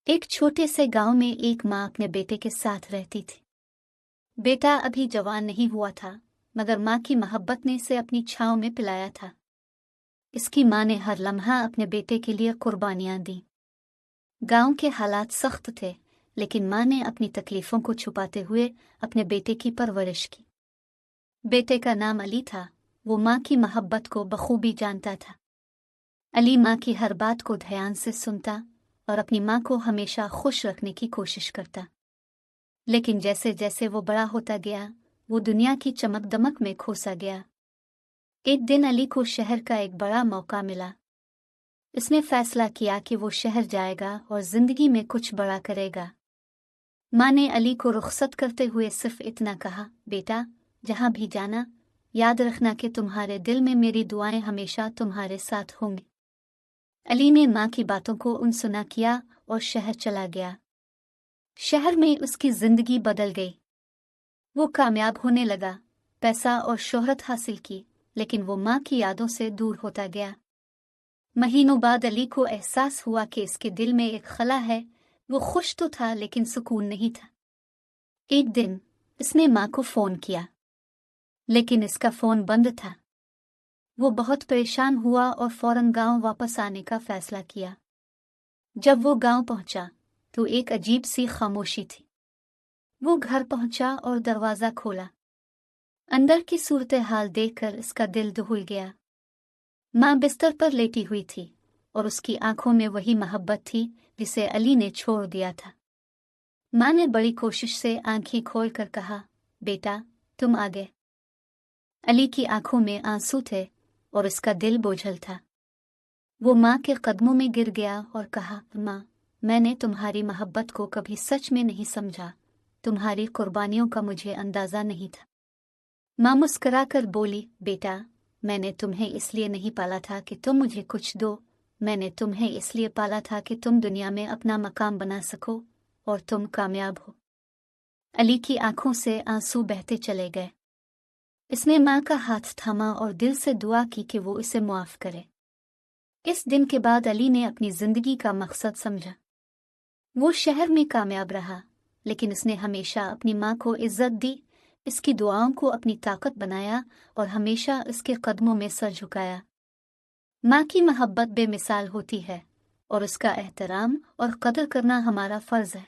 एक छोटे से गांव में एक माँ अपने बेटे के साथ रहती थी। बेटा अभी जवान नहीं हुआ था, मगर माँ की मोहब्बत ने इसे अपनी छाँव में पिलाया था। इसकी माँ ने हर लम्हा अपने बेटे के लिए कुर्बानियाँ दी। गांव के हालात सख्त थे, लेकिन माँ ने अपनी तकलीफ़ों को छुपाते हुए अपने बेटे की परवरिश की। बेटे का नाम अली था। वो माँ की मोहब्बत को बखूबी जानता था। अली माँ की हर बात को ध्यान से सुनता और अपनी माँ को हमेशा खुश रखने की कोशिश करता। लेकिन जैसे जैसे वो बड़ा होता गया, वो दुनिया की चमक दमक में खोसा गया। एक दिन अली को शहर का एक बड़ा मौका मिला। इसने फैसला किया कि वो शहर जाएगा और जिंदगी में कुछ बड़ा करेगा। माँ ने अली को रुखसत करते हुए सिर्फ इतना कहा, बेटा, जहाँ भी जाना, याद रखना कि तुम्हारे दिल में मेरी दुआएं हमेशा तुम्हारे साथ होंगी। अली ने माँ की बातों को अनसुना किया और शहर चला गया। शहर में उसकी जिंदगी बदल गई। वो कामयाब होने लगा, पैसा और शोहरत हासिल की, लेकिन वो माँ की यादों से दूर होता गया। महीनों बाद अली को एहसास हुआ कि इसके दिल में एक खला है। वो खुश तो था, लेकिन सुकून नहीं था। एक दिन इसने माँ को फोन किया, लेकिन इसका फोन बंद था। वो बहुत परेशान हुआ और फौरन गांव वापस आने का फैसला किया। जब वो गांव पहुंचा तो एक अजीब सी खामोशी थी। वो घर पहुंचा और दरवाज़ा खोला। अंदर की सूरत हाल देखकर इसका दिल दहल गया। माँ बिस्तर पर लेटी हुई थी और उसकी आंखों में वही मोहब्बत थी जिसे अली ने छोड़ दिया था। माँ ने बड़ी कोशिश से आंखें खोलकर कहा, बेटा, तुम आ गए। अली की आंखों में आंसू थे और इसका दिल बोझल था। वो माँ के कदमों में गिर गया और कहा, माँ, मैंने तुम्हारी मोहब्बत को कभी सच में नहीं समझा। तुम्हारी कुर्बानियों का मुझे अंदाज़ा नहीं था। माँ मुस्कुराकर बोली, बेटा, मैंने तुम्हें इसलिए नहीं पाला था कि तुम मुझे कुछ दो। मैंने तुम्हें इसलिए पाला था कि तुम दुनिया में अपना मकाम बना सको और तुम कामयाब हो। अली की आंखों से आंसू बहते चले गए। इसने माँ का हाथ थामा और दिल से दुआ की कि वो इसे मुआफ करे। इस दिन के बाद अली ने अपनी जिंदगी का मकसद समझा। वो शहर में कामयाब रहा, लेकिन उसने हमेशा अपनी माँ को इज्जत दी, इसकी दुआओं को अपनी ताकत बनाया और हमेशा इसके कदमों में सर झुकाया। माँ की मोहब्बत बेमिसाल होती है और उसका एहतराम और कदर करना हमारा फर्ज है।